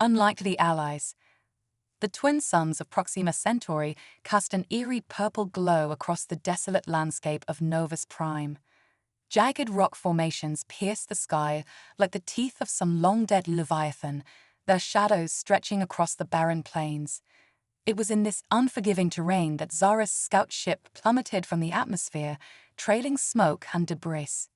unlikely allies. The twin suns of Proxima Centauri cast an eerie purple glow across the desolate landscape of Novus Prime. Jagged rock formations pierced the sky like the teeth of some long-dead leviathan, their shadows stretching across the barren plains. It was in this unforgiving terrain that Zara's scout ship plummeted from the atmosphere, trailing smoke and debris.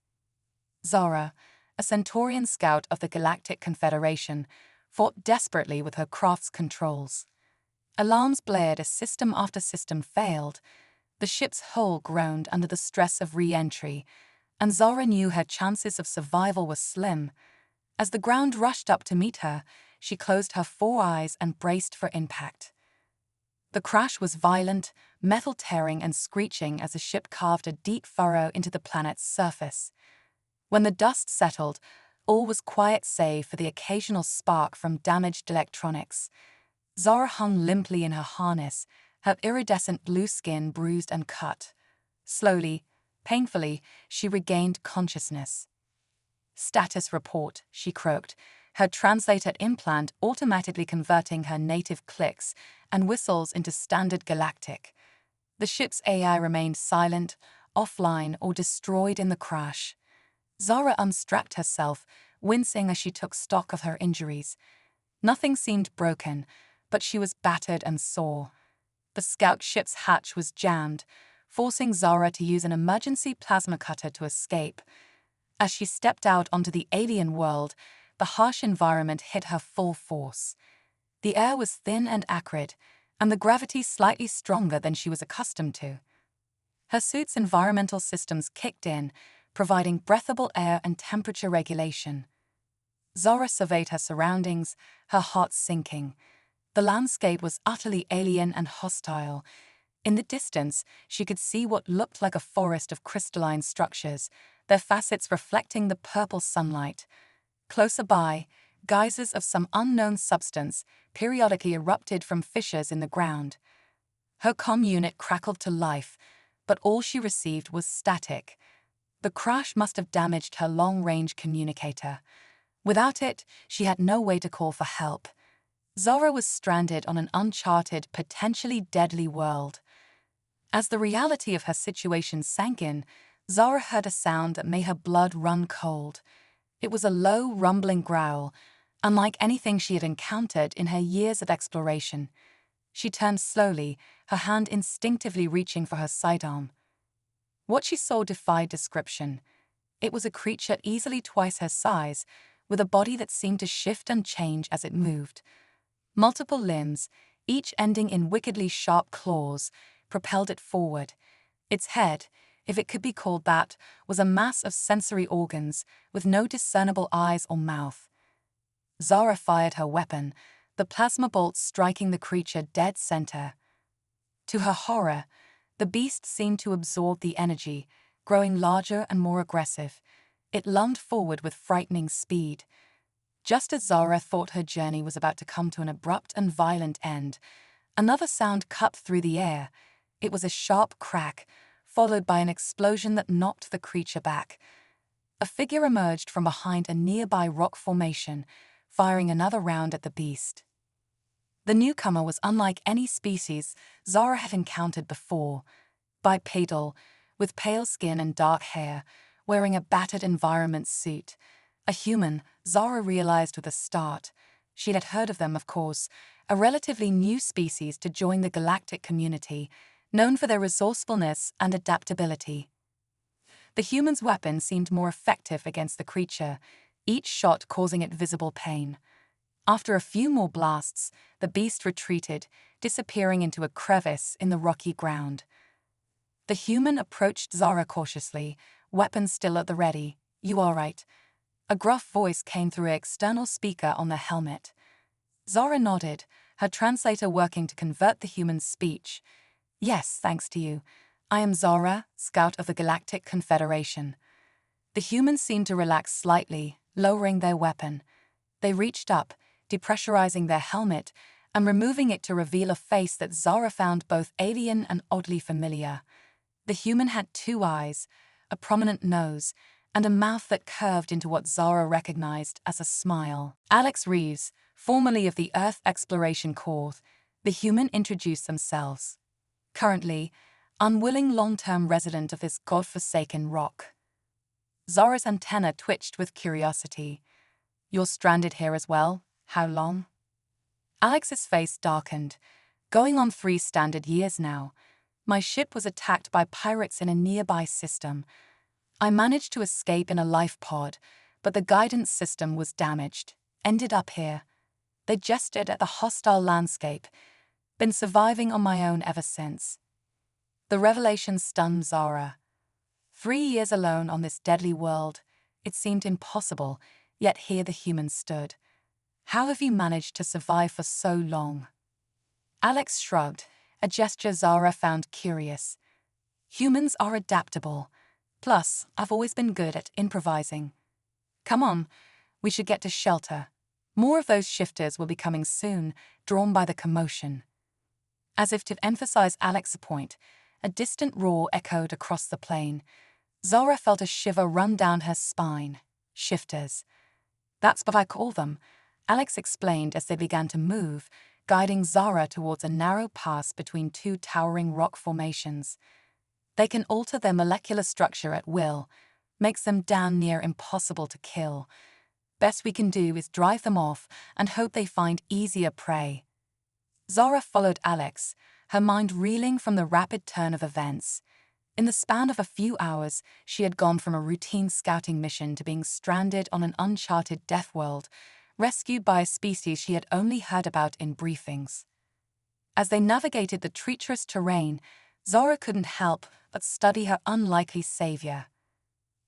Zara, a Centaurian scout of the Galactic Confederation, fought desperately with her craft's controls. Alarms blared as system after system failed. The ship's hull groaned under the stress of re-entry, and Zara knew her chances of survival were slim. As the ground rushed up to meet her, she closed her four eyes and braced for impact. The crash was violent, metal tearing and screeching as the ship carved a deep furrow into the planet's surface. When the dust settled, all was quiet save for the occasional spark from damaged electronics. Zara hung limply in her harness, her iridescent blue skin bruised and cut. Slowly, painfully, she regained consciousness. "Status report," she croaked, her translator implant automatically converting her native clicks and whistles into standard galactic. The ship's AI remained silent, offline, or destroyed in the crash. Zara unstrapped herself, wincing as she took stock of her injuries. Nothing seemed broken, but she was battered and sore. The scout ship's hatch was jammed, forcing Zara to use an emergency plasma cutter to escape. As she stepped out onto the alien world, the harsh environment hit her full force. The air was thin and acrid, and the gravity slightly stronger than she was accustomed to. Her suit's environmental systems kicked in, providing breathable air and temperature regulation. Zara surveyed her surroundings, her heart sinking. The landscape was utterly alien and hostile. In the distance, she could see what looked like a forest of crystalline structures, their facets reflecting the purple sunlight. Closer by, geysers of some unknown substance periodically erupted from fissures in the ground. Her comm unit crackled to life, but all she received was static. The crash must have damaged her long-range communicator. Without it, she had no way to call for help. Zara was stranded on an uncharted, potentially deadly world. As the reality of her situation sank in, Zara heard a sound that made her blood run cold. It was a low, rumbling growl, unlike anything she had encountered in her years of exploration. She turned slowly, her hand instinctively reaching for her sidearm. What she saw defied description. It was a creature easily twice her size, with a body that seemed to shift and change as it moved. Multiple limbs, each ending in wickedly sharp claws, propelled it forward. Its head, if it could be called that, was a mass of sensory organs, with no discernible eyes or mouth. Zara fired her weapon, the plasma bolt striking the creature dead center. To her horror, the beast seemed to absorb the energy, growing larger and more aggressive. It lunged forward with frightening speed. Just as Zara thought her journey was about to come to an abrupt and violent end, another sound cut through the air. It was a sharp crack, followed by an explosion that knocked the creature back. A figure emerged from behind a nearby rock formation, firing another round at the beast. The newcomer was unlike any species Zara had encountered before. Bipedal, with pale skin and dark hair, wearing a battered environment suit. A human, Zara realized with a start. She had heard of them, of course, a relatively new species to join the galactic community, known for their resourcefulness and adaptability. The human's weapon seemed more effective against the creature, each shot causing it visible pain. After a few more blasts, the beast retreated, disappearing into a crevice in the rocky ground. The human approached Zara cautiously, weapon still at the ready. "You all right?" A gruff voice came through an external speaker on the helmet. Zara nodded, her translator working to convert the human's speech. "Yes, thanks to you. I am Zara, scout of the Galactic Confederation." The humans seemed to relax slightly, lowering their weapon. They reached up, depressurizing their helmet and removing it to reveal a face that Zara found both alien and oddly familiar. The human had two eyes, a prominent nose, and a mouth that curved into what Zara recognized as a smile. Alex Reeves, formerly of the Earth Exploration Corps, the human introduced themselves. Currently, unwilling long-term resident of this godforsaken rock. Zara's antenna twitched with curiosity. You're stranded here as well? How long? Alex's face darkened. Going on 3 standard years now. My ship was attacked by pirates in a nearby system. I managed to escape in a life pod, but the guidance system was damaged. Ended up here. They gestured at the hostile landscape. Been surviving on my own ever since. The revelation stunned Zara. 3 years alone on this deadly world. It seemed impossible, yet here the humans stood. How have you managed to survive for so long? Alex shrugged, a gesture Zara found curious. Humans are adaptable. Plus, I've always been good at improvising. Come on, we should get to shelter. More of those shifters will be coming soon, drawn by the commotion. As if to emphasize Alex's point, a distant roar echoed across the plain. Zara felt a shiver run down her spine. Shifters. That's what I call them, Alex explained as they began to move, guiding Zara towards a narrow pass between 2 towering rock formations. They can alter their molecular structure at will, makes them damn near impossible to kill. Best we can do is drive them off and hope they find easier prey. Zara followed Alex, her mind reeling from the rapid turn of events. In the span of a few hours, she had gone from a routine scouting mission to being stranded on an uncharted death world, rescued by a species she had only heard about in briefings. As they navigated the treacherous terrain, Zara couldn't help but study her unlikely savior.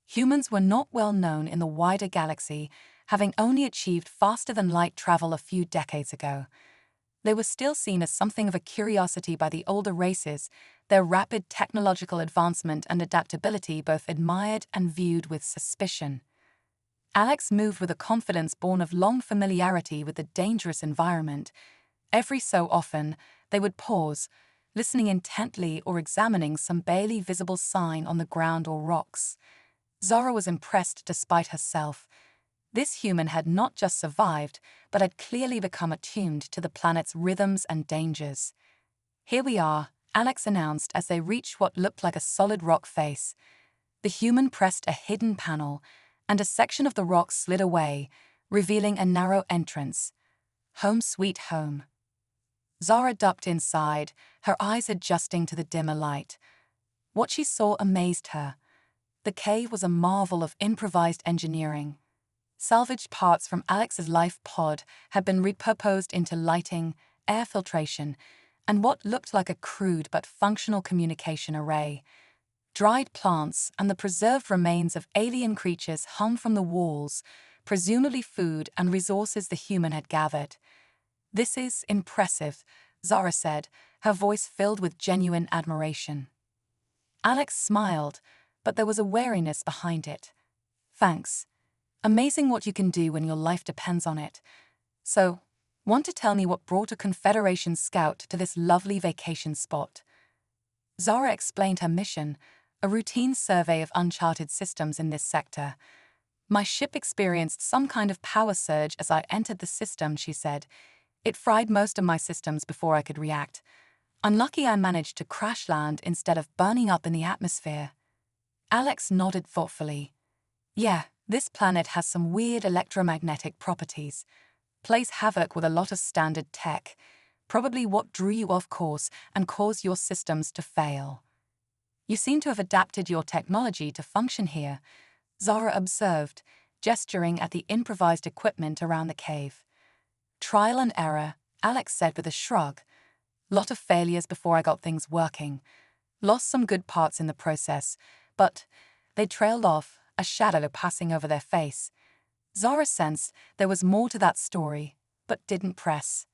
Humans were not well known in the wider galaxy, having only achieved faster-than-light travel a few decades ago. They were still seen as something of a curiosity by the older races, their rapid technological advancement and adaptability both admired and viewed with suspicion. Alex moved with a confidence born of long familiarity with the dangerous environment. Every so often, they would pause, listening intently or examining some barely visible sign on the ground or rocks. Zara was impressed despite herself. This human had not just survived, but had clearly become attuned to the planet's rhythms and dangers. Here we are, Alex announced as they reached what looked like a solid rock face. The human pressed a hidden panel, and a section of the rock slid away, revealing a narrow entrance. Home sweet home. Zara ducked inside, her eyes adjusting to the dimmer light. What she saw amazed her. The cave was a marvel of improvised engineering. Salvaged parts from Alex's life pod had been repurposed into lighting, air filtration, and what looked like a crude but functional communication array. Dried plants and the preserved remains of alien creatures hung from the walls, presumably food and resources the human had gathered. This is impressive, Zara said, her voice filled with genuine admiration. Alex smiled, but there was a wariness behind it. Thanks. Amazing what you can do when your life depends on it. So, want to tell me what brought a Confederation scout to this lovely vacation spot? Zara explained her mission, a routine survey of uncharted systems in this sector. My ship experienced some kind of power surge as I entered the system, she said. It fried most of my systems before I could react. Unlucky I managed to crash land instead of burning up in the atmosphere. Alex nodded thoughtfully. Yeah, this planet has some weird electromagnetic properties. Plays havoc with a lot of standard tech. Probably what drew you off course and caused your systems to fail. You seem to have adapted your technology to function here, Zara observed, gesturing at the improvised equipment around the cave. Trial and error, Alex said with a shrug. Lot of failures before I got things working. Lost some good parts in the process, but they trailed off, a shadow passing over their face. Zara sensed there was more to that story, but didn't press.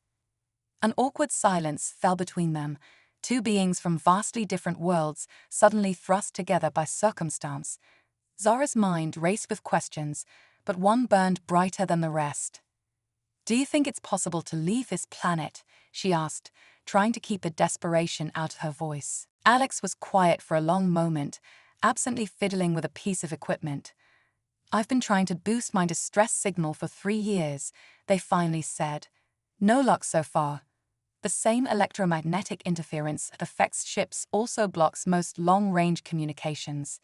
An awkward silence fell between them, 2 beings from vastly different worlds suddenly thrust together by circumstance. Zara's mind raced with questions, but one burned brighter than the rest. Do you think it's possible to leave this planet? She asked, trying to keep the desperation out of her voice. Alex was quiet for a long moment, absently fiddling with a piece of equipment. I've been trying to boost my distress signal for 3 years, they finally said. No luck so far. The same electromagnetic interference that affects ships also blocks most long-range communications.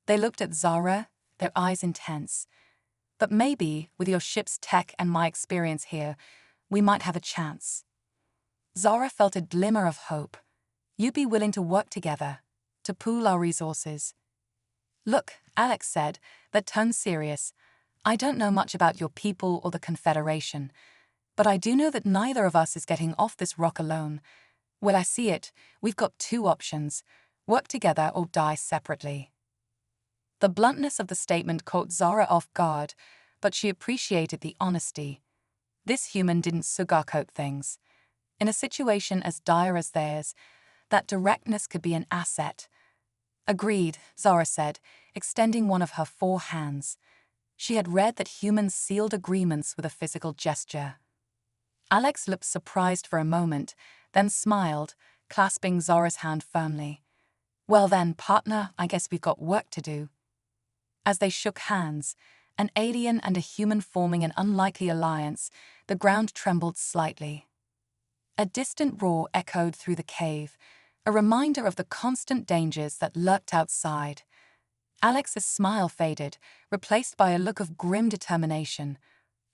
They looked at Zara, their eyes intense. But maybe, with your ship's tech and my experience here, we might have a chance. Zara felt a glimmer of hope. You'd be willing to work together, to pool our resources. Look, Alex said, that tone serious. I don't know much about your people or the Confederation, but I do know that neither of us is getting off this rock alone. Well, I see it, we've got 2 options, work together or die separately. The bluntness of the statement caught Zara off guard, but she appreciated the honesty. This human didn't sugarcoat things. In a situation as dire as theirs, that directness could be an asset. Agreed, Zara said, extending one of her 4 hands. She had read that humans sealed agreements with a physical gesture. Alex looked surprised for a moment, then smiled, clasping Zara's hand firmly. Well then, partner, I guess we've got work to do. As they shook hands, an alien and a human forming an unlikely alliance, the ground trembled slightly. A distant roar echoed through the cave, a reminder of the constant dangers that lurked outside. Alex's smile faded, replaced by a look of grim determination.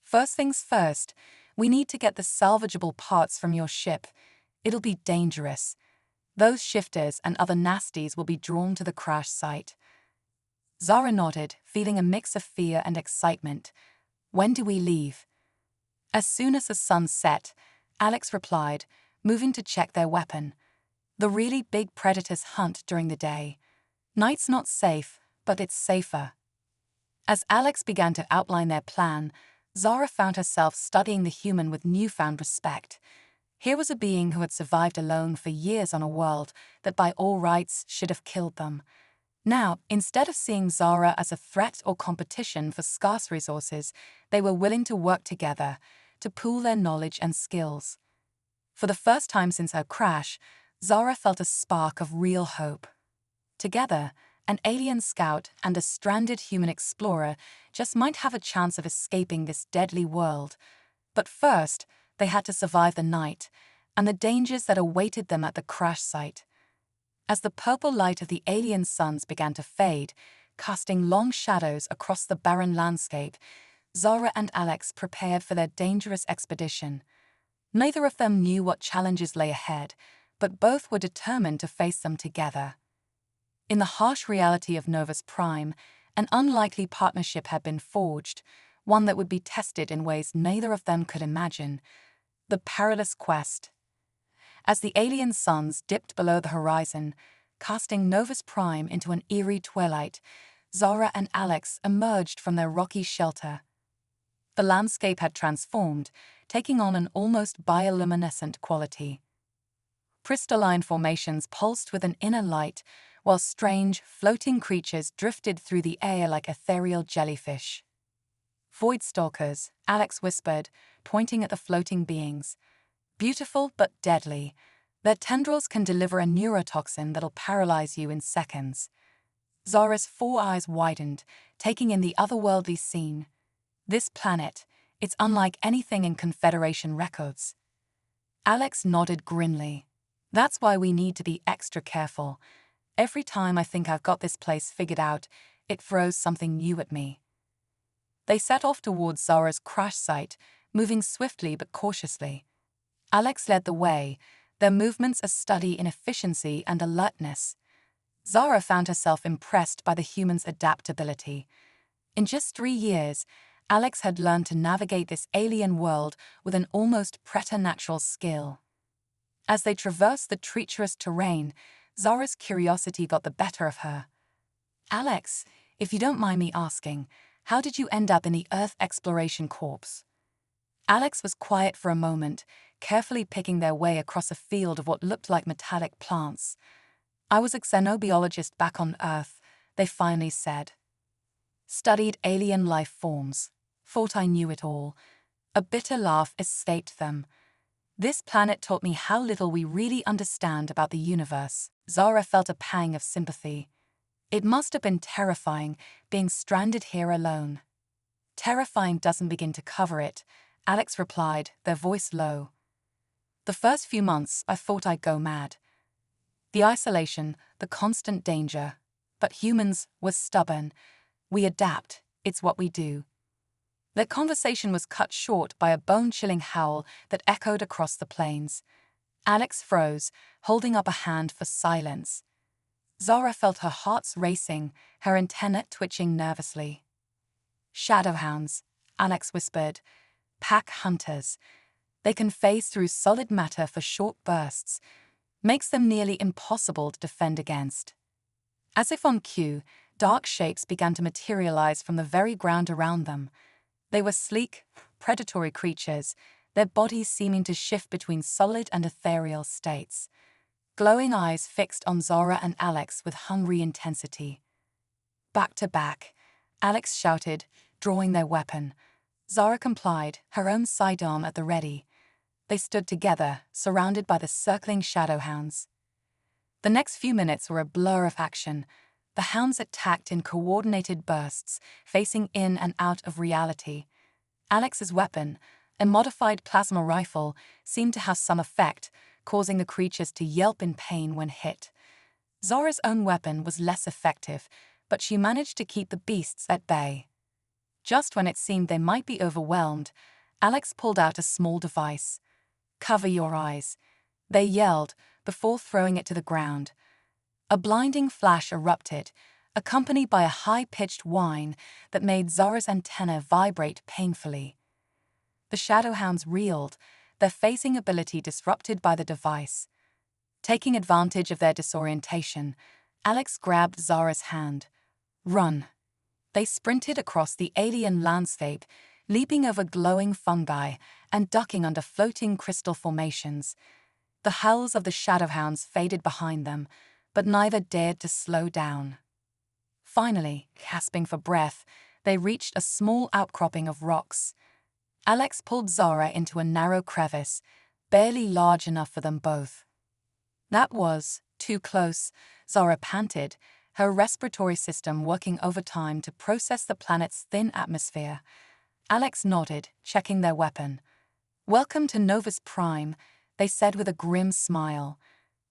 First things first, we need to get the salvageable parts from your ship. It'll be dangerous. Those shifters and other nasties will be drawn to the crash site. Zara nodded, feeling a mix of fear and excitement. When do we leave? As soon as the sun set, Alex replied, moving to check their weapon. The really big predators hunt during the day. Night's not safe, but it's safer. As Alex began to outline their plan, Zara found herself studying the human with newfound respect. Here was a being who had survived alone for years on a world that by all rights should have killed them. Now, instead of seeing Zara as a threat or competition for scarce resources, they were willing to work together, to pool their knowledge and skills. For the first time since her crash, Zara felt a spark of real hope. Together, an alien scout and a stranded human explorer just might have a chance of escaping this deadly world. But first, they had to survive the night and the dangers that awaited them at the crash site. As the purple light of the alien suns began to fade, casting long shadows across the barren landscape, Zara and Alex prepared for their dangerous expedition. Neither of them knew what challenges lay ahead, but both were determined to face them together. In the harsh reality of Novus Prime, an unlikely partnership had been forged, one that would be tested in ways neither of them could imagine. The perilous quest. As the alien suns dipped below the horizon, casting Novus Prime into an eerie twilight, Zara and Alex emerged from their rocky shelter. The landscape had transformed, taking on an almost bioluminescent quality. Crystalline formations pulsed with an inner light, while strange, floating creatures drifted through the air like ethereal jellyfish. Void stalkers, Alex whispered, pointing at the floating beings. Beautiful but deadly. Their tendrils can deliver a neurotoxin that'll paralyze you in seconds. Zara's 4 eyes widened, taking in the otherworldly scene. This planet, it's unlike anything in Confederation records. Alex nodded grimly. That's why we need to be extra careful. Every time I think I've got this place figured out, it throws something new at me. They set off towards Zara's crash site, moving swiftly but cautiously. Alex led the way, their movements a study in efficiency and alertness. Zara found herself impressed by the human's adaptability. In just 3 years, Alex had learned to navigate this alien world with an almost preternatural skill. As they traversed the treacherous terrain, Zara's curiosity got the better of her. Alex, if you don't mind me asking, how did you end up in the Earth Exploration Corps? Alex was quiet for a moment, carefully picking their way across a field of what looked like metallic plants. I was a xenobiologist back on Earth, they finally said. Studied alien life forms. Thought I knew it all. A bitter laugh escaped them. This planet taught me how little we really understand about the universe. Zara felt a pang of sympathy. It must have been terrifying, being stranded here alone. Terrifying doesn't begin to cover it, Alex replied, their voice low. The first few months, I thought I'd go mad. The isolation, the constant danger. But humans were stubborn. We adapt, it's what we do. Their conversation was cut short by a bone-chilling howl that echoed across the plains. Alex froze, holding up a hand for silence. Zara felt her heart racing, her antennae twitching nervously. Shadowhounds, Alex whispered. Pack hunters. They can phase through solid matter for short bursts. Makes them nearly impossible to defend against. As if on cue, dark shapes began to materialize from the very ground around them. They were sleek, predatory creatures, their bodies seeming to shift between solid and ethereal states. Glowing eyes fixed on Zara and Alex with hungry intensity. Back to back, Alex shouted, drawing their weapon. Zara complied, her own sidearm at the ready. They stood together, surrounded by the circling shadowhounds. The next few minutes were a blur of action. The hounds attacked in coordinated bursts, facing in and out of reality. Alex's weapon, a modified plasma rifle, seemed to have some effect, causing the creatures to yelp in pain when hit. Zora's own weapon was less effective, but she managed to keep the beasts at bay. Just when it seemed they might be overwhelmed, Alex pulled out a small device. Cover your eyes, they yelled, before throwing it to the ground. A blinding flash erupted, accompanied by a high-pitched whine that made Zara's antennae vibrate painfully. The shadowhounds reeled, their phasing ability disrupted by the device. Taking advantage of their disorientation, Alex grabbed Zara's hand. Run. They sprinted across the alien landscape, leaping over glowing fungi and ducking under floating crystal formations. The howls of the shadowhounds faded behind them, but neither dared to slow down. Finally, gasping for breath, they reached a small outcropping of rocks. Alex pulled Zara into a narrow crevice, barely large enough for them both. That was too close, Zara panted, her respiratory system working overtime to process the planet's thin atmosphere. Alex nodded, checking their weapon. Welcome to Novus Prime, they said with a grim smile.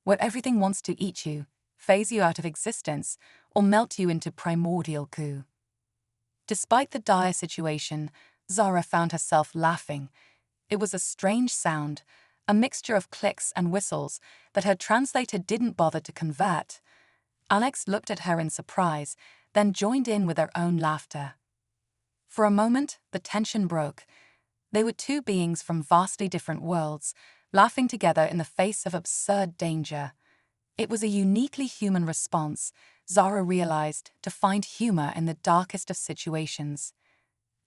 Where everything wants to eat you, phase you out of existence, or melt you into primordial goo. Despite the dire situation, Zara found herself laughing. It was a strange sound, a mixture of clicks and whistles that her translator didn't bother to convert. Alex looked at her in surprise, then joined in with her own laughter. For a moment, the tension broke. They were two beings from vastly different worlds, laughing together in the face of absurd danger. It was a uniquely human response, Zara realized, to find humor in the darkest of situations.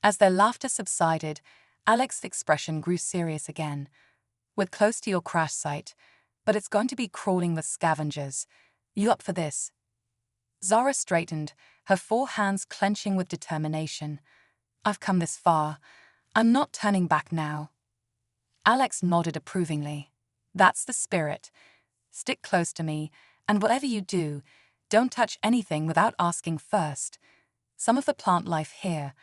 As their laughter subsided, Alex's expression grew serious again. We're close to your crash site, but it's going to be crawling with scavengers. You up for this? Zara straightened, her four hands clenching with determination. I've come this far. I'm not turning back now. Alex nodded approvingly. That's the spirit. Stick close to me, and whatever you do, don't touch anything without asking first. Some of the plant life here,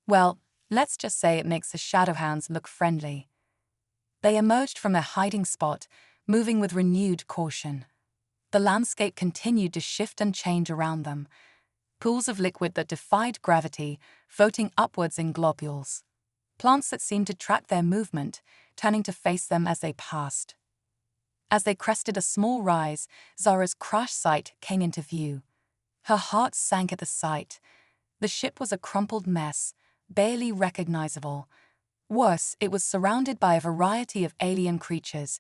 well, let's just say it makes the shadowhounds look friendly. They emerged from their hiding spot, moving with renewed caution. The landscape continued to shift and change around them. Pools of liquid that defied gravity, floating upwards in globules. Plants that seemed to track their movement, turning to face them as they passed. As they crested a small rise, Zara's crash site came into view. Her heart sank at the sight. The ship was a crumpled mess, barely recognizable. Worse, it was surrounded by a variety of alien creatures,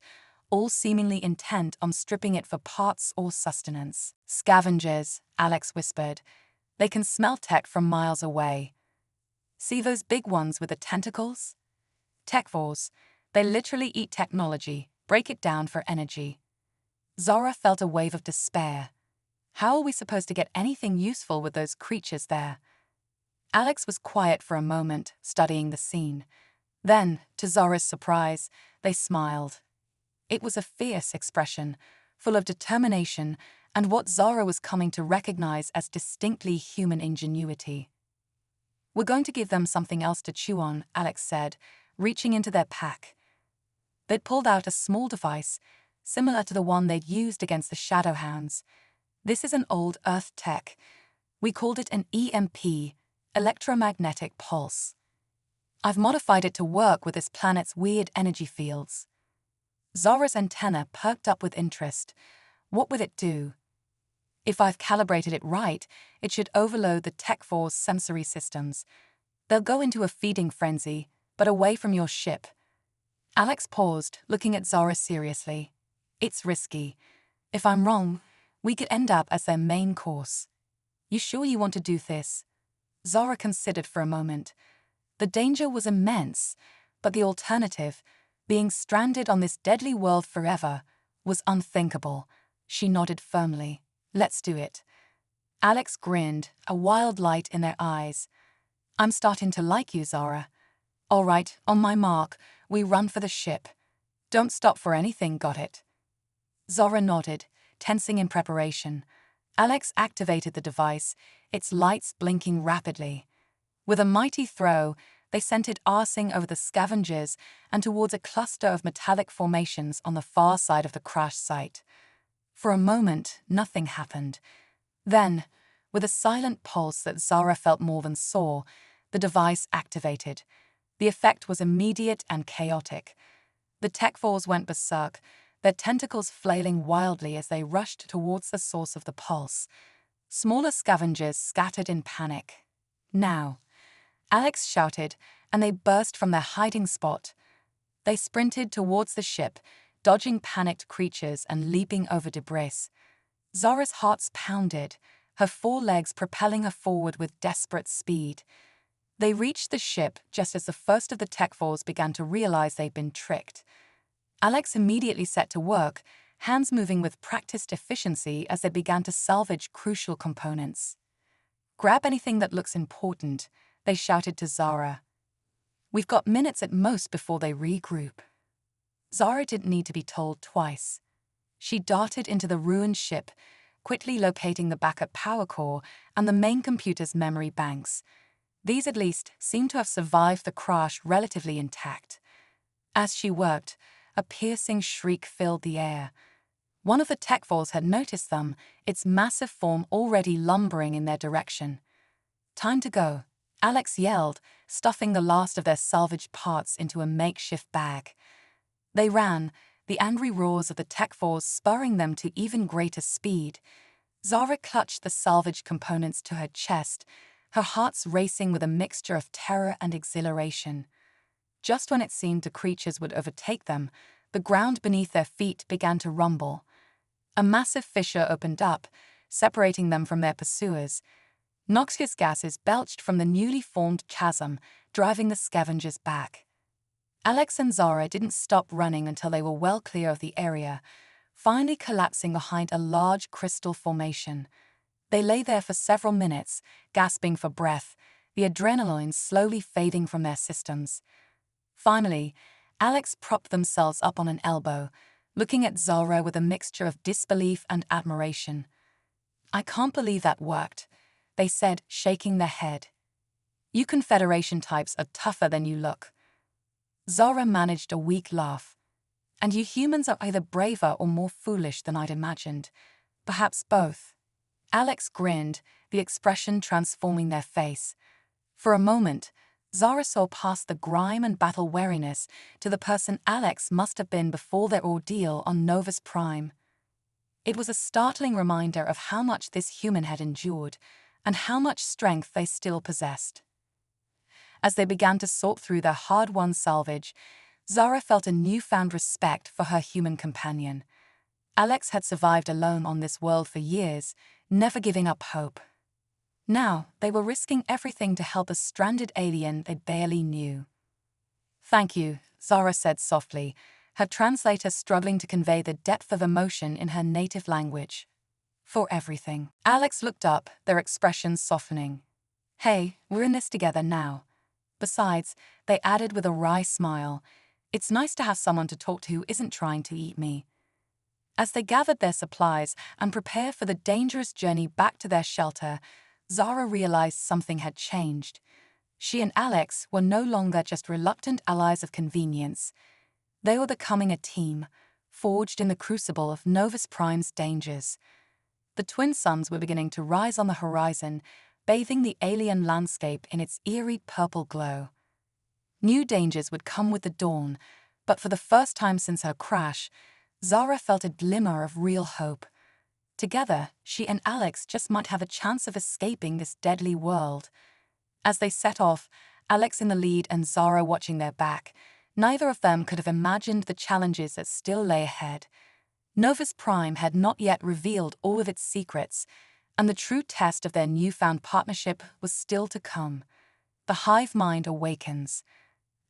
all seemingly intent on stripping it for parts or sustenance. Scavengers, Alex whispered. They can smell tech from miles away. See those big ones with the tentacles? Techvores. They literally eat technology, break it down for energy. Zara felt a wave of despair. How are we supposed to get anything useful with those creatures there? Alex was quiet for a moment, studying the scene. Then, to Zara's surprise, they smiled. It was a fierce expression, full of determination and what Zara was coming to recognize as distinctly human ingenuity. "We're going to give them something else to chew on," Alex said, reaching into their pack. They'd pulled out a small device, similar to the one they'd used against the Shadowhounds. "This is an old Earth tech. We called it an EMP, electromagnetic pulse. I've modified it to work with this planet's weird energy fields." Zara's antenna perked up with interest. "What would it do?" "If I've calibrated it right, it should overload the Tech-4's sensory systems. They'll go into a feeding frenzy, but away from your ship." Alex paused, looking at Zara seriously. "It's risky. If I'm wrong, we could end up as their main course." "You sure you want to do this?" Zara considered for a moment. The danger was immense, but the alternative, being stranded on this deadly world forever, was unthinkable. She nodded firmly. "Let's do it." Alex grinned, a wild light in their eyes. "I'm starting to like you, Zara." "All right, on my mark, we run for the ship. Don't stop for anything, got it?" Zara nodded, tensing in preparation. Alex activated the device, its lights blinking rapidly. With a mighty throw, they sent it arsing over the scavengers and towards a cluster of metallic formations on the far side of the crash site. For a moment, nothing happened. Then, with a silent pulse that Zara felt more than saw, the device activated. The effect was immediate and chaotic. The Tech-4s went berserk, their tentacles flailing wildly as they rushed towards the source of the pulse. Smaller scavengers scattered in panic. "Now!" Alex shouted, and they burst from their hiding spot. They sprinted towards the ship, dodging panicked creatures and leaping over debris. Zara's heart pounded, her forelegs propelling her forward with desperate speed. They reached the ship just as the first of the Tech-4s began to realize they'd been tricked. Alex immediately set to work, hands moving with practiced efficiency as they began to salvage crucial components. "Grab anything that looks important," they shouted to Zara. "We've got minutes at most before they regroup." Zara didn't need to be told twice. She darted into the ruined ship, quickly locating the backup power core and the main computer's memory banks. These at least seemed to have survived the crash relatively intact. As she worked, a piercing shriek filled the air. One of the Tech-4s had noticed them, its massive form already lumbering in their direction. "Time to go," Alex yelled, stuffing the last of their salvaged parts into a makeshift bag. They ran, the angry roars of the Tech-4s spurring them to even greater speed. Zara clutched the salvaged components to her chest, her hearts racing with a mixture of terror and exhilaration. Just when it seemed the creatures would overtake them, the ground beneath their feet began to rumble. A massive fissure opened up, separating them from their pursuers. Noxious gases belched from the newly formed chasm, driving the scavengers back. Alex and Zara didn't stop running until they were well clear of the area, finally collapsing behind a large crystal formation. They lay there for several minutes, gasping for breath, the adrenaline slowly fading from their systems. Finally, Alex propped themselves up on an elbow, looking at Zara with a mixture of disbelief and admiration. "I can't believe that worked," they said, shaking their head. "You Confederation types are tougher than you look." Zara managed a weak laugh. "And you humans are either braver or more foolish than I'd imagined. Perhaps both." Alex grinned, the expression transforming their face. For a moment, Zara saw past the grime and battle weariness to the person Alex must have been before their ordeal on Novus Prime. It was a startling reminder of how much this human had endured, and how much strength they still possessed. As they began to sort through their hard-won salvage, Zara felt a newfound respect for her human companion. Alex had survived alone on this world for years, never giving up hope. Now, they were risking everything to help a stranded alien they barely knew. "Thank you," Zara said softly, her translator struggling to convey the depth of emotion in her native language. "For everything." Alex looked up, their expressions softening. "Hey, we're in this together now." Besides, they added with a wry smile, "It's nice to have someone to talk to who isn't trying to eat me." As they gathered their supplies and prepared for the dangerous journey back to their shelter, Zara realized something had changed. She and Alex were no longer just reluctant allies of convenience. They were becoming a team, forged in the crucible of Novus Prime's dangers. The twin suns were beginning to rise on the horizon, bathing the alien landscape in its eerie purple glow. New dangers would come with the dawn, but for the first time since her crash, Zara felt a glimmer of real hope. Together, she and Alex just might have a chance of escaping this deadly world. As they set off, Alex in the lead and Zara watching their back, neither of them could have imagined the challenges that still lay ahead. Novus Prime had not yet revealed all of its secrets, and the true test of their newfound partnership was still to come. The hive mind awakens.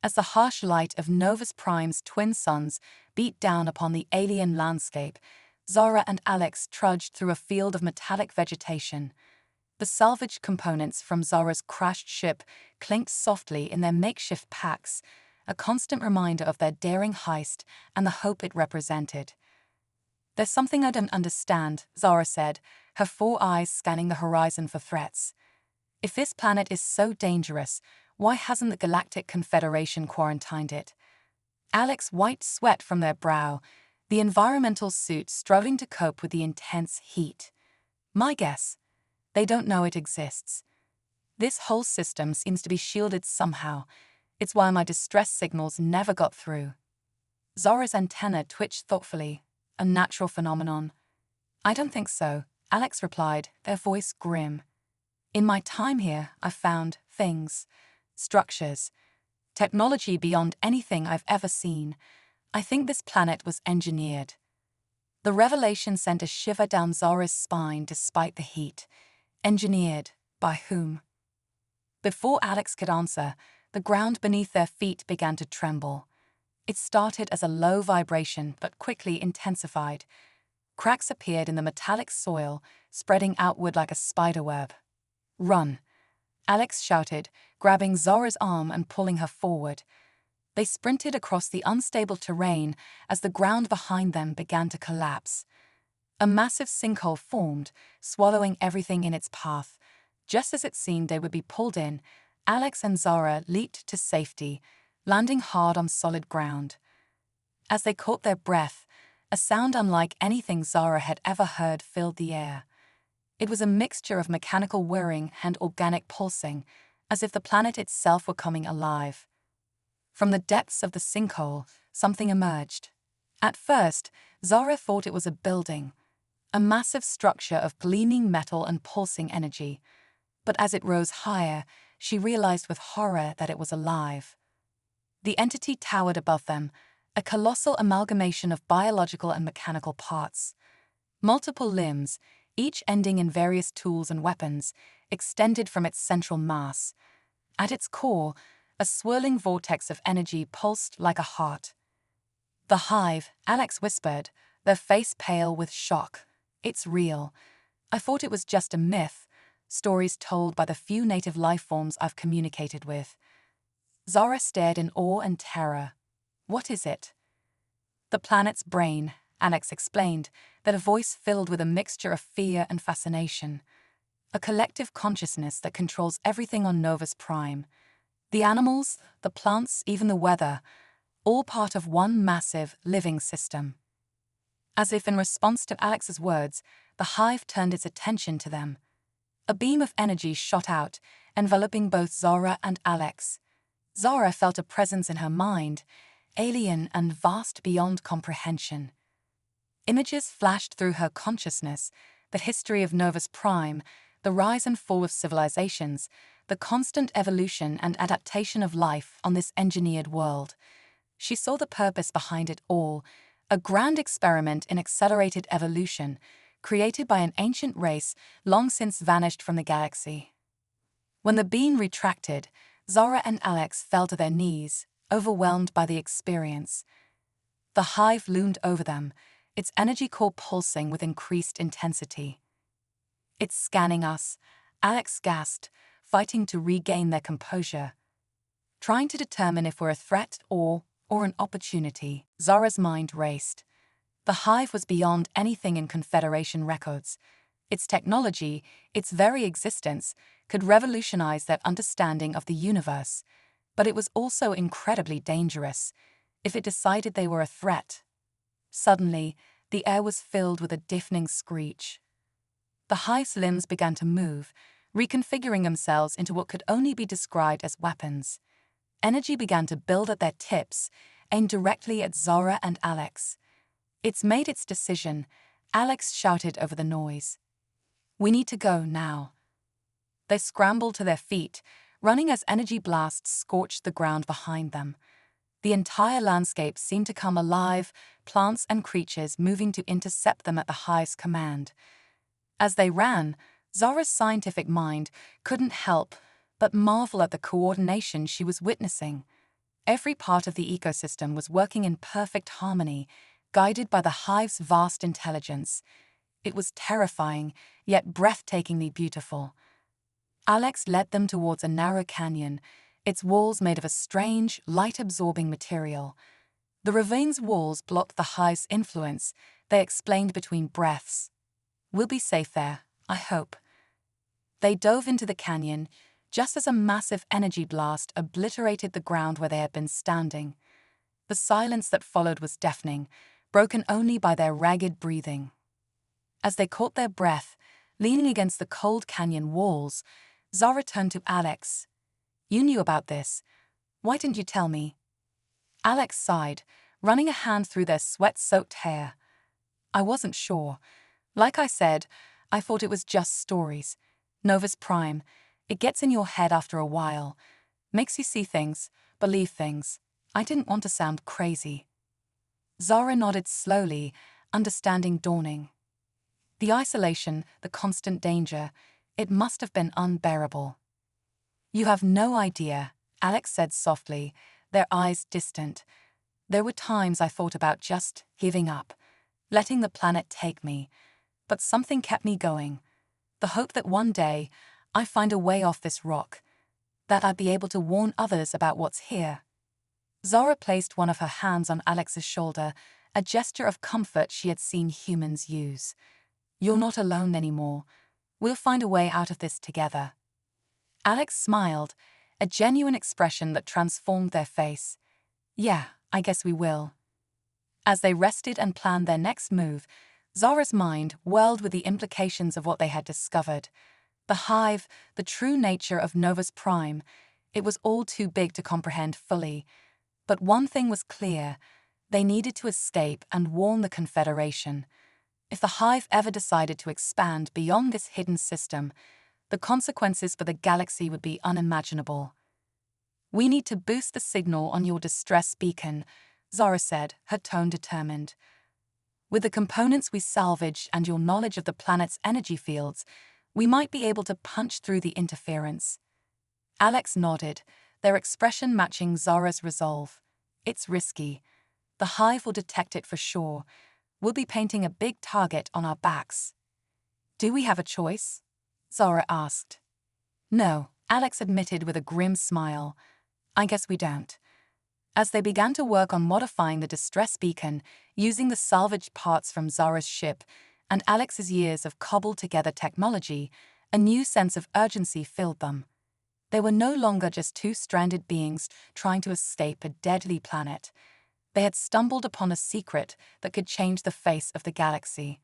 As the harsh light of Novus Prime's twin suns beat down upon the alien landscape, Zara and Alex trudged through a field of metallic vegetation. The salvaged components from Zara's crashed ship clinked softly in their makeshift packs, a constant reminder of their daring heist and the hope it represented. "There's something I don't understand," Zara said, her four eyes scanning the horizon for threats. "If this planet is so dangerous, why hasn't the Galactic Confederation quarantined it?" Alex wiped sweat from their brow, the environmental suit struggling to cope with the intense heat. "My guess, they don't know it exists. This whole system seems to be shielded somehow. It's why my distress signals never got through." Zara's antenna twitched thoughtfully, a natural phenomenon. "I don't think so," Alex replied, their voice grim. "In my time here, I've found things, structures, technology beyond anything I've ever seen. I think this planet was engineered." The revelation sent a shiver down Zara's spine despite the heat. Engineered by whom? Before Alex could answer, the ground beneath their feet began to tremble. It started as a low vibration but quickly intensified. Cracks appeared in the metallic soil, spreading outward like a spiderweb. "Run!" Alex shouted, grabbing Zara's arm and pulling her forward. They sprinted across the unstable terrain as the ground behind them began to collapse. A massive sinkhole formed, swallowing everything in its path. Just as it seemed they would be pulled in, Alex and Zara leaped to safety, landing hard on solid ground. As they caught their breath, a sound unlike anything Zara had ever heard filled the air. It was a mixture of mechanical whirring and organic pulsing, as if the planet itself were coming alive. From the depths of the sinkhole, something emerged. At first, Zara thought it was a building, a massive structure of gleaming metal and pulsing energy. But as it rose higher, she realized with horror that it was alive. The entity towered above them, a colossal amalgamation of biological and mechanical parts. Multiple limbs, each ending in various tools and weapons, extended from its central mass. At its core, a swirling vortex of energy pulsed like a heart. "The hive," Alex whispered, their face pale with shock. "It's real. I thought it was just a myth, stories told by the few native life forms I've communicated with." Zara stared in awe and terror. "What is it?" "The planet's brain," Alex explained, their voice filled with a mixture of fear and fascination. "A collective consciousness that controls everything on Novus Prime. The animals, the plants, even the weather, all part of one massive, living system." As if in response to Alex's words, the hive turned its attention to them. A beam of energy shot out, enveloping both Zara and Alex. Zara felt a presence in her mind, alien and vast beyond comprehension. Images flashed through her consciousness, the history of Novus Prime, the rise and fall of civilizations, the constant evolution and adaptation of life on this engineered world. She saw the purpose behind it all, a grand experiment in accelerated evolution, created by an ancient race long since vanished from the galaxy. When the beam retracted, Zara and Alex fell to their knees, overwhelmed by the experience. The hive loomed over them, its energy core pulsing with increased intensity. "It's scanning us," Alex gasped, fighting to regain their composure. "Trying to determine if we're a threat or an opportunity." Zara's mind raced. The hive was beyond anything in Confederation records. Its technology, its very existence, could revolutionize their understanding of the universe. But it was also incredibly dangerous if it decided they were a threat. Suddenly, the air was filled with a deafening screech. The hive's limbs began to move, reconfiguring themselves into what could only be described as weapons. Energy began to build at their tips, aimed directly at Zara and Alex. "It's made its decision," Alex shouted over the noise. "We need to go now." They scrambled to their feet, running as energy blasts scorched the ground behind them. The entire landscape seemed to come alive, plants and creatures moving to intercept them at the hive's command. As they ran, Zara's scientific mind couldn't help but marvel at the coordination she was witnessing. Every part of the ecosystem was working in perfect harmony, guided by the hive's vast intelligence. It was terrifying, yet breathtakingly beautiful. Alex led them towards a narrow canyon, its walls made of a strange, light-absorbing material. The ravine's walls blocked the hive's influence, they explained between breaths. "We'll be safe there, I hope." They dove into the canyon, just as a massive energy blast obliterated the ground where they had been standing. The silence that followed was deafening, broken only by their ragged breathing. As they caught their breath, leaning against the cold canyon walls, Zara turned to Alex. "You knew about this. Why didn't you tell me?" Alex sighed, running a hand through their sweat-soaked hair. "I wasn't sure. Like I said, I thought it was just stories. Novus Prime. It gets in your head after a while. Makes you see things, believe things. I didn't want to sound crazy." Zara nodded slowly, understanding dawning. The isolation, the constant danger, it must have been unbearable. "You have no idea," Alex said softly, their eyes distant. "There were times I thought about just giving up, letting the planet take me. But something kept me going. The hope that one day I find a way off this rock, that I'd be able to warn others about what's here." Zara placed one of her hands on Alex's shoulder, a gesture of comfort she had seen humans use. "You're not alone anymore. We'll find a way out of this together." Alex smiled, a genuine expression that transformed their face. "Yeah, I guess we will." As they rested and planned their next move, Zara's mind whirled with the implications of what they had discovered. The hive, the true nature of Novus Prime, it was all too big to comprehend fully. But one thing was clear: they needed to escape and warn the Confederation. If the hive ever decided to expand beyond this hidden system, the consequences for the galaxy would be unimaginable. "We need to boost the signal on your distress beacon," Zara said, her tone determined. "With the components we salvaged and your knowledge of the planet's energy fields, we might be able to punch through the interference." Alex nodded, their expression matching Zara's resolve. "It's risky. The hive will detect it for sure. We'll be painting a big target on our backs." "Do we have a choice?" Zara asked. "No," Alex admitted with a grim smile. "I guess we don't." As they began to work on modifying the distress beacon, using the salvaged parts from Zara's ship and Alex's years of cobbled-together technology, a new sense of urgency filled them. They were no longer just two stranded beings trying to escape a deadly planet. They had stumbled upon a secret that could change the face of the galaxy.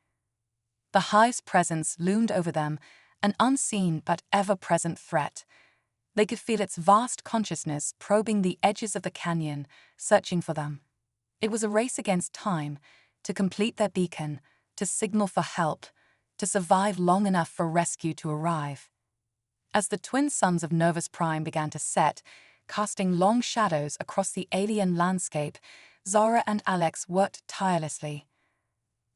The hive's presence loomed over them, an unseen but ever-present threat. They could feel its vast consciousness probing the edges of the canyon, searching for them. It was a race against time, to complete their beacon, to signal for help, to survive long enough for rescue to arrive. As the twin suns of Novus Prime began to set, casting long shadows across the alien landscape, Zara and Alex worked tirelessly.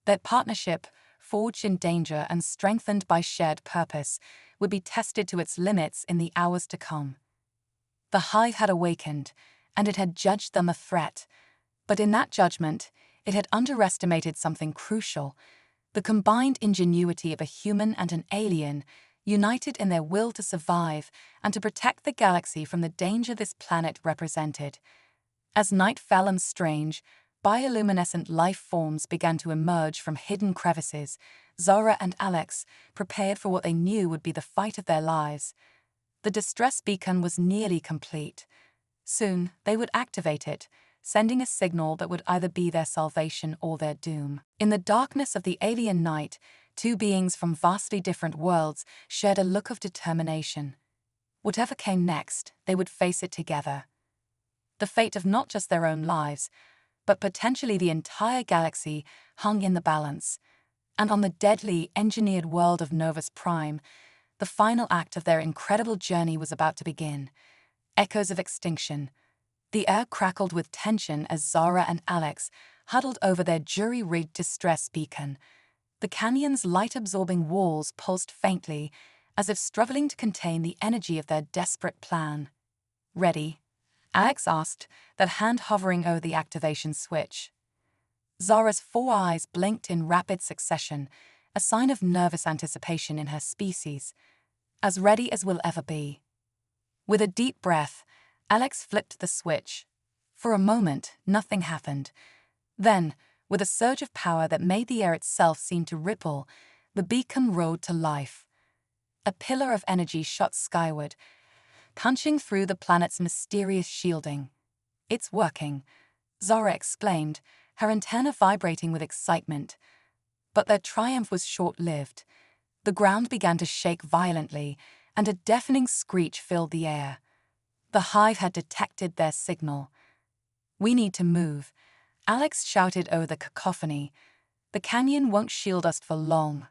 Their partnership, forged in danger and strengthened by shared purpose, would be tested to its limits in the hours to come. The hive had awakened, and it had judged them a threat. But in that judgment, it had underestimated something crucial: the combined ingenuity of a human and an alien, united in their will to survive and to protect the galaxy from the danger this planet represented. As night fell and strange, Bioluminescent life forms began to emerge from hidden crevices. Zara and Alex prepared for what they knew would be the fight of their lives. The distress beacon was nearly complete. Soon, they would activate it, sending a signal that would either be their salvation or their doom. In the darkness of the alien night, two beings from vastly different worlds shared a look of determination. Whatever came next, they would face it together. The fate of not just their own lives, but potentially the entire galaxy hung in the balance. And on the deadly, engineered world of Novus Prime, the final act of their incredible journey was about to begin. Echoes of extinction. The air crackled with tension as Zara and Alex huddled over their jury-rigged distress beacon. The canyon's light-absorbing walls pulsed faintly, as if struggling to contain the energy of their desperate plan. "Ready?" Alex asked, that hand hovering over the activation switch. Zara's four eyes blinked in rapid succession, a sign of nervous anticipation in her species. "As ready as we'll ever be." With a deep breath, Alex flipped the switch. For a moment, nothing happened. Then, with a surge of power that made the air itself seem to ripple, the beacon roared to life. A pillar of energy shot skyward, punching through the planet's mysterious shielding. "It's working," Zara exclaimed, her antenna vibrating with excitement. But their triumph was short-lived. The ground began to shake violently, and a deafening screech filled the air. The hive had detected their signal. "We need to move," Alex shouted over the cacophony. "The canyon won't shield us for long."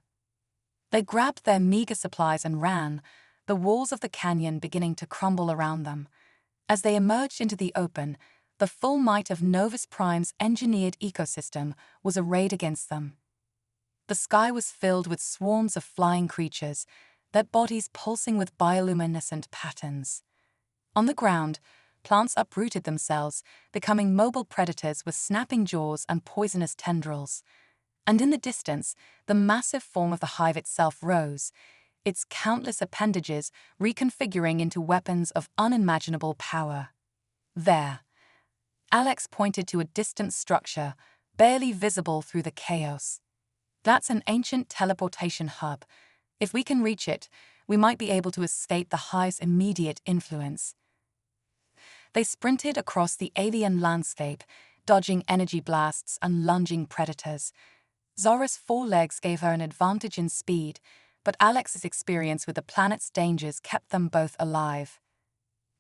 They grabbed their meager supplies and ran, the walls of the canyon beginning to crumble around them. As they emerged into the open, the full might of Novus Prime's engineered ecosystem was arrayed against them. The sky was filled with swarms of flying creatures, their bodies pulsing with bioluminescent patterns. On the ground, plants uprooted themselves, becoming mobile predators with snapping jaws and poisonous tendrils. And in the distance, the massive form of the hive itself rose, its countless appendages reconfiguring into weapons of unimaginable power. There, Alex pointed to a distant structure, barely visible through the chaos. "That's an ancient teleportation hub. If we can reach it, we might be able to escape the hive's immediate influence." They sprinted across the alien landscape, dodging energy blasts and lunging predators. Zara's four legs gave her an advantage in speed, but Alex's experience with the planet's dangers kept them both alive.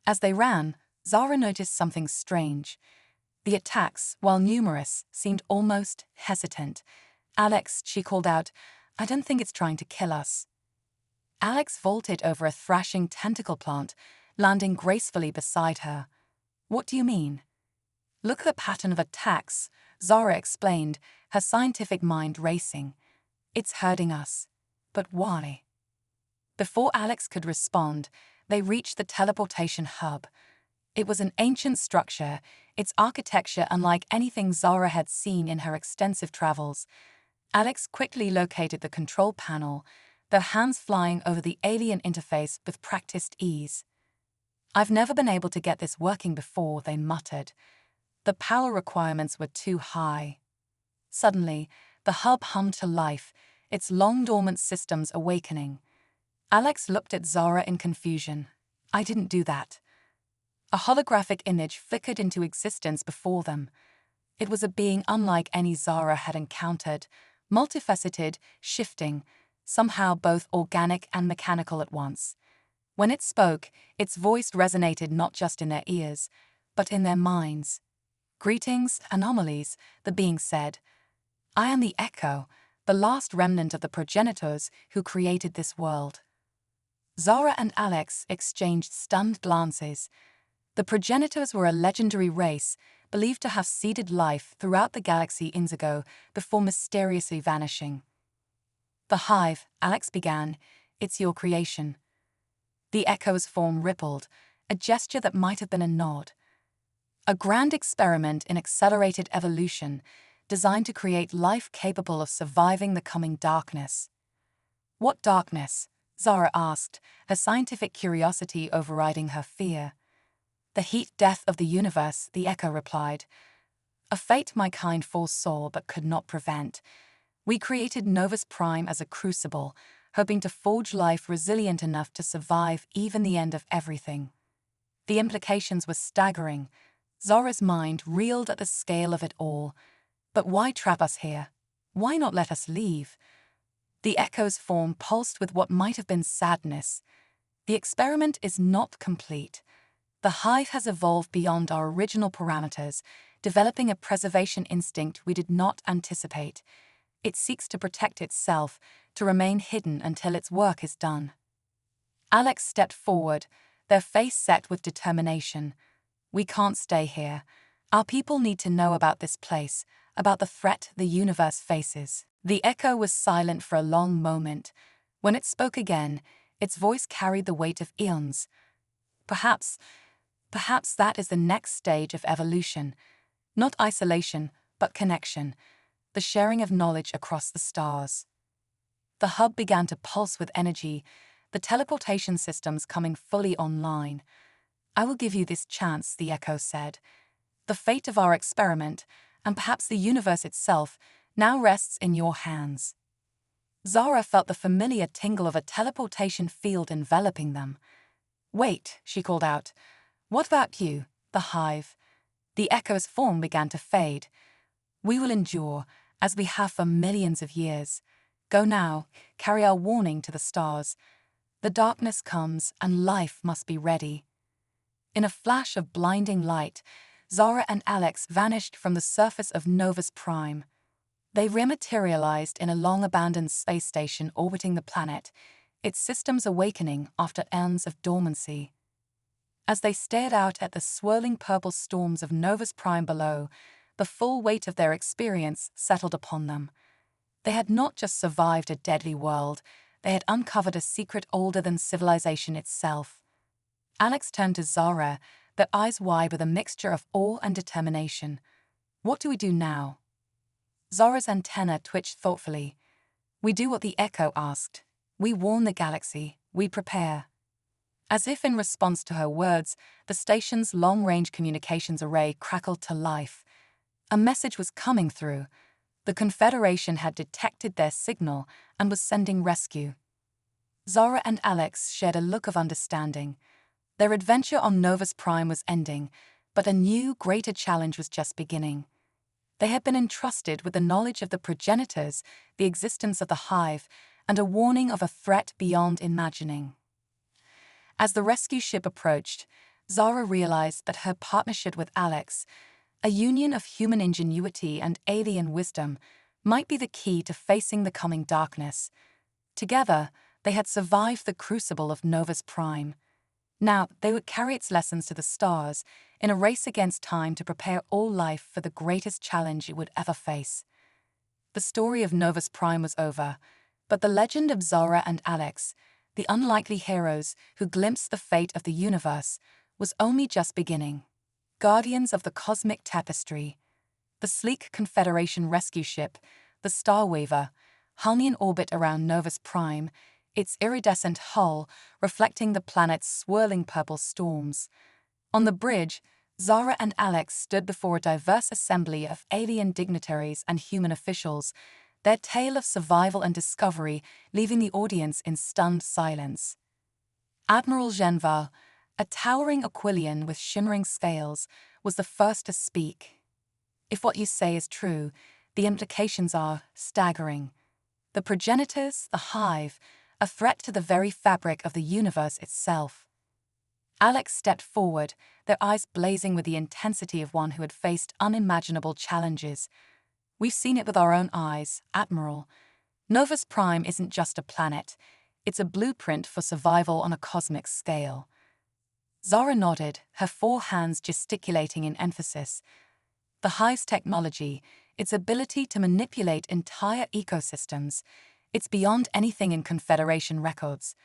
As they ran, Zara noticed something strange. The attacks, while numerous, seemed almost hesitant. "Alex," she called out, "I don't think it's trying to kill us." Alex vaulted over a thrashing tentacle plant, landing gracefully beside her. "What do you mean?" "Look at the pattern of attacks," Zara explained, her scientific mind racing. "It's hurting us. But why?" Before Alex could respond, they reached the teleportation hub. It was an ancient structure, its architecture unlike anything Zara had seen in her extensive travels. Alex quickly located the control panel, their hands flying over the alien interface with practiced ease. "I've never been able to get this working before," they muttered. The power requirements were too high. Suddenly, the hub hummed to life, its long-dormant systems awakening. Alex looked at Zara in confusion. "I didn't do that." A holographic image flickered into existence before them. It was a being unlike any Zara had encountered, multifaceted, shifting, somehow both organic and mechanical at once. When it spoke, its voice resonated not just in their ears, but in their minds. "Greetings, anomalies," the being said. "I am the Echo, the last remnant of the progenitors who created this world." Zara and Alex exchanged stunned glances. The progenitors were a legendary race, believed to have seeded life throughout the galaxy eons ago before mysteriously vanishing. "The hive," Alex began, "it's your creation." The Echo's form rippled, a gesture that might have been a nod. "A grand experiment in accelerated evolution, designed to create life capable of surviving the coming darkness." "What darkness?" Zara asked, her scientific curiosity overriding her fear. "The heat death of the universe," the Echo replied. A fate my kind foresaw but could not prevent. We created Novus Prime as a crucible, hoping to forge life resilient enough to survive even the end of everything. The implications were staggering. Zora's mind reeled at the scale of it all. But why trap us here? Why not let us leave? The echo's form pulsed with what might have been sadness. The experiment is not complete. The hive has evolved beyond our original parameters, developing a preservation instinct we did not anticipate. It seeks to protect itself, to remain hidden until its work is done. Alex stepped forward, their face set with determination. We can't stay here. Our people need to know about this place, about the threat the universe faces. The echo was silent for a long moment. When it spoke again, its voice carried the weight of eons. Perhaps that is the next stage of evolution. Not isolation, but connection. The sharing of knowledge across the stars. The hub began to pulse with energy, the teleportation systems coming fully online. I will give you this chance, the echo said. The fate of our experiment, and perhaps the universe itself, now rests in your hands. Zara felt the familiar tingle of a teleportation field enveloping them. Wait, she called out. What about you, the hive? The echo's form began to fade. We will endure, as we have for millions of years. Go now, carry our warning to the stars. The darkness comes, and life must be ready. In a flash of blinding light, Zara and Alex vanished from the surface of Novus Prime. They rematerialized in a long-abandoned space station orbiting the planet, its systems awakening after eons of dormancy. As they stared out at the swirling purple storms of Novus Prime below, the full weight of their experience settled upon them. They had not just survived a deadly world, they had uncovered a secret older than civilization itself. Alex turned to Zara, their eyes wide with a mixture of awe and determination. What do we do now? Zara's antenna twitched thoughtfully. We do what the echo asked. We warn the galaxy. We prepare. As if in response to her words, the station's long-range communications array crackled to life. A message was coming through. The Confederation had detected their signal and was sending rescue. Zara and Alex shared a look of understanding. Their adventure on Novus Prime was ending, but a new, greater challenge was just beginning. They had been entrusted with the knowledge of the progenitors, the existence of the hive, and a warning of a threat beyond imagining. As the rescue ship approached, Zara realized that her partnership with Alex, a union of human ingenuity and alien wisdom, might be the key to facing the coming darkness. Together, they had survived the crucible of Novus Prime. Now, they would carry its lessons to the stars in a race against time to prepare all life for the greatest challenge it would ever face. The story of Novus Prime was over, but the legend of Zara and Alex, the unlikely heroes who glimpsed the fate of the universe, was only just beginning. Guardians of the cosmic tapestry, the sleek Confederation rescue ship, the Star Weaver, hung in orbit around Novus Prime, its iridescent hull reflecting the planet's swirling purple storms. On the bridge, Zara and Alex stood before a diverse assembly of alien dignitaries and human officials, their tale of survival and discovery leaving the audience in stunned silence. Admiral Genvar, a towering Aquilian with shimmering scales, was the first to speak. If what you say is true, the implications are staggering. The progenitors, the hive, a threat to the very fabric of the universe itself. Alex stepped forward, their eyes blazing with the intensity of one who had faced unimaginable challenges. We've seen it with our own eyes, Admiral. Novus Prime isn't just a planet. It's a blueprint for survival on a cosmic scale. Zara nodded, her four hands gesticulating in emphasis. The hive's technology, its ability to manipulate entire ecosystems, it's beyond anything in Confederation records.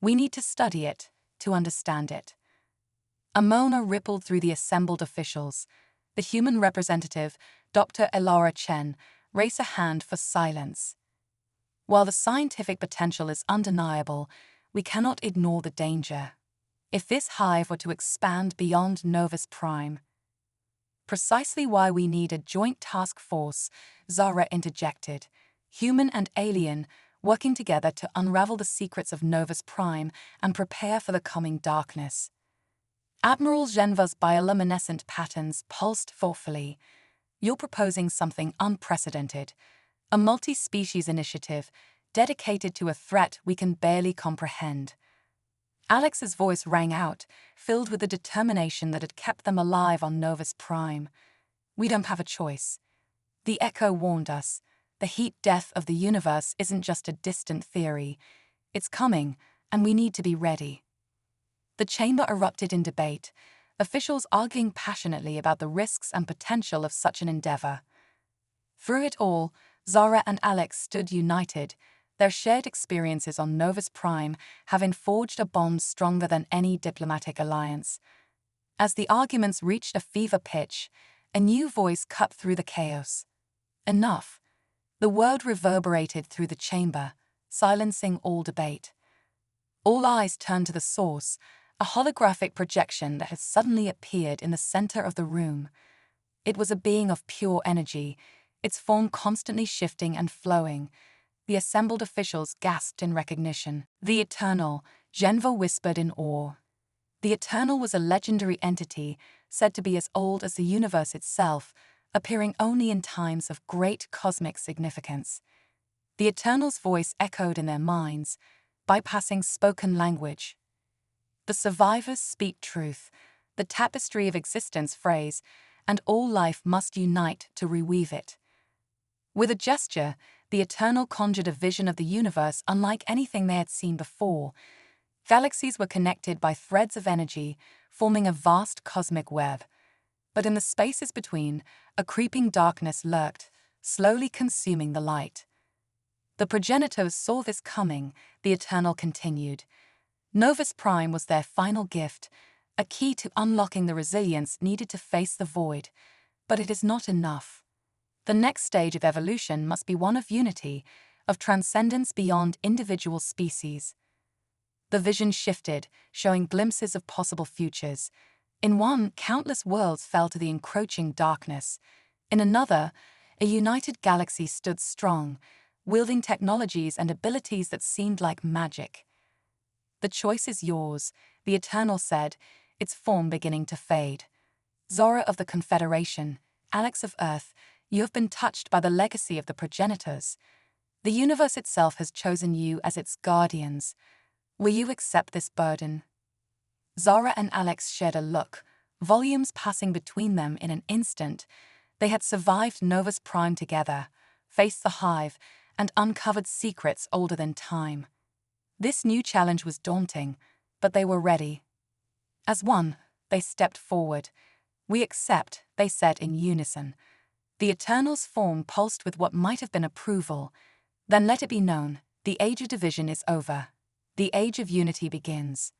We need to study it, to understand it. A moan rippled through the assembled officials. The human representative, Dr. Elara Chen, raised a hand for silence. While the scientific potential is undeniable, we cannot ignore the danger. If this hive were to expand beyond Novus Prime, Precisely why we need a joint task force, Zara interjected. Human and alien, working together to unravel the secrets of Novus Prime and prepare for the coming darkness. Admiral Genva's bioluminescent patterns pulsed thoughtfully. You're proposing something unprecedented, a multi-species initiative dedicated to a threat we can barely comprehend. Alex's voice rang out, filled with the determination that had kept them alive on Novus Prime. We don't have a choice. The Echo warned us. The heat death of the universe isn't just a distant theory. It's coming, and we need to be ready. The chamber erupted in debate, officials arguing passionately about the risks and potential of such an endeavor. Through it all, Zara and Alex stood united, their shared experiences on Novus Prime having forged a bond stronger than any diplomatic alliance. As the arguments reached a fever pitch, a new voice cut through the chaos. Enough. The word reverberated through the chamber, silencing all debate. All eyes turned to the source, a holographic projection that had suddenly appeared in the center of the room. It was a being of pure energy, its form constantly shifting and flowing. The assembled officials gasped in recognition. The Eternal, Genva whispered in awe. The Eternal was a legendary entity, said to be as old as the universe itself, appearing only in times of great cosmic significance. The Eternal's voice echoed in their minds, bypassing spoken language. The survivors speak truth, the tapestry of existence phrase, and all life must unite to reweave it. With a gesture, the Eternal conjured a vision of the universe unlike anything they had seen before. Galaxies were connected by threads of energy, forming a vast cosmic web. But in the spaces between, a creeping darkness lurked, slowly consuming the light. The progenitors saw this coming, the Eternal continued. Novus Prime was their final gift, a key to unlocking the resilience needed to face the void. But it is not enough. The next stage of evolution must be one of unity, of transcendence beyond individual species. The vision shifted, showing glimpses of possible futures. In one, countless worlds fell to the encroaching darkness. In another, a united galaxy stood strong, wielding technologies and abilities that seemed like magic. The choice is yours, the Eternal said, its form beginning to fade. Zora of the Confederation, Alex of Earth, you have been touched by the legacy of the progenitors. The universe itself has chosen you as its guardians. Will you accept this burden? Zara and Alex shared a look, volumes passing between them in an instant. They had survived Novus Prime together, faced the hive, and uncovered secrets older than time. This new challenge was daunting, but they were ready. As one, they stepped forward. We accept, they said in unison. The Eternal's form pulsed with what might have been approval. Then let it be known, the age of division is over. The age of unity begins.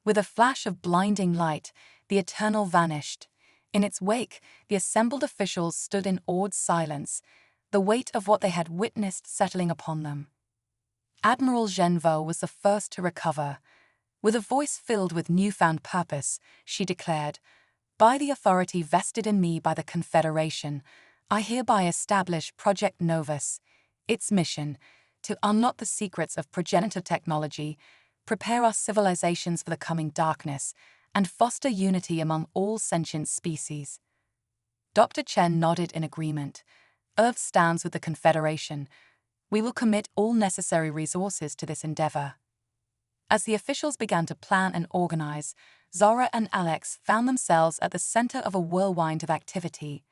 With a flash of blinding light, the Eternal vanished. In its wake, the assembled officials stood in awed silence, the weight of what they had witnessed settling upon them. Admiral Genvo was the first to recover. With a voice filled with newfound purpose, she declared, "By the authority vested in me by the Confederation, I hereby establish Project Novus. Its mission, to unlock the secrets of progenitor technology, prepare our civilizations for the coming darkness, and foster unity among all sentient species." Dr. Chen nodded in agreement. Earth stands with the Confederation. We will commit all necessary resources to this endeavor. As the officials began to plan and organize, Zara and Alex found themselves at the center of a whirlwind of activity.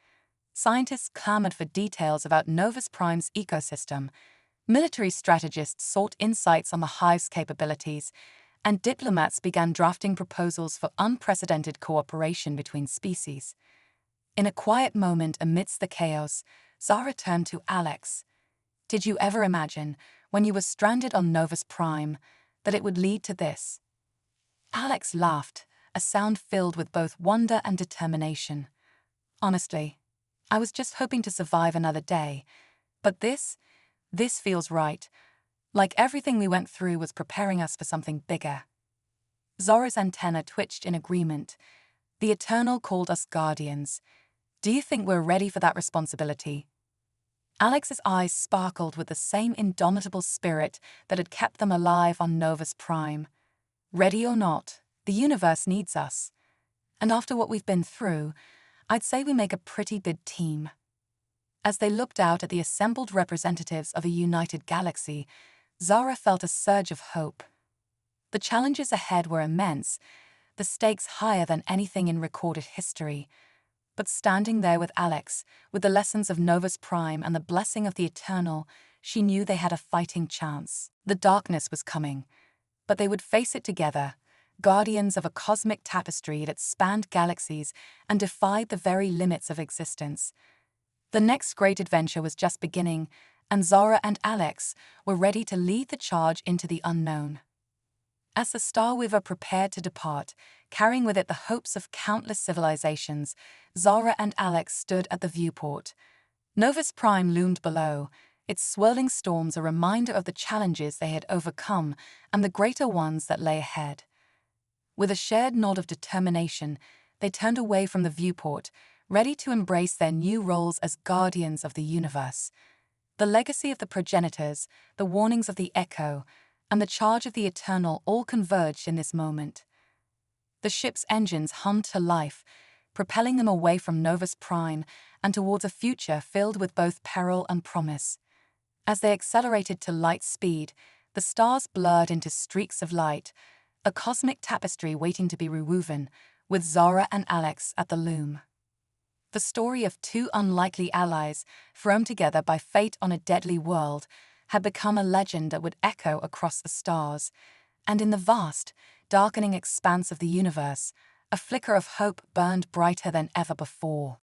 Scientists clamored for details about Novus Prime's ecosystem. Military strategists sought insights on the hive's capabilities, and diplomats began drafting proposals for unprecedented cooperation between species. In a quiet moment amidst the chaos, Zara turned to Alex. "Did you ever imagine, when you were stranded on Novus Prime, that it would lead to this?" Alex laughed, a sound filled with both wonder and determination. "Honestly, I was just hoping to survive another day. But this feels right. Like everything we went through was preparing us for something bigger." Zora's antenna twitched in agreement. The Eternal called us guardians. Do you think we're ready for that responsibility? Alex's eyes sparkled with the same indomitable spirit that had kept them alive on Novus Prime. Ready or not, the universe needs us. And after what we've been through, I'd say we make a pretty good team. As they looked out at the assembled representatives of a united galaxy, Zara felt a surge of hope. The challenges ahead were immense, the stakes higher than anything in recorded history. But standing there with Alex, with the lessons of Novus Prime and the blessing of the Eternal, she knew they had a fighting chance. The darkness was coming, but they would face it together, guardians of a cosmic tapestry that spanned galaxies and defied the very limits of existence. The next great adventure was just beginning, and Zara and Alex were ready to lead the charge into the unknown. As the Star Weaver prepared to depart, carrying with it the hopes of countless civilizations, Zara and Alex stood at the viewport. Novus Prime loomed below, its swirling storms a reminder of the challenges they had overcome and the greater ones that lay ahead. With a shared nod of determination, they turned away from the viewport, ready to embrace their new roles as guardians of the universe. The legacy of the progenitors, the warnings of the Echo, and the charge of the Eternal all converged in this moment. The ship's engines hummed to life, propelling them away from Novus Prime and towards a future filled with both peril and promise. As they accelerated to light speed, the stars blurred into streaks of light, a cosmic tapestry waiting to be rewoven, with Zara and Alex at the loom. The story of two unlikely allies, thrown together by fate on a deadly world, had become a legend that would echo across the stars, and in the vast, darkening expanse of the universe, a flicker of hope burned brighter than ever before.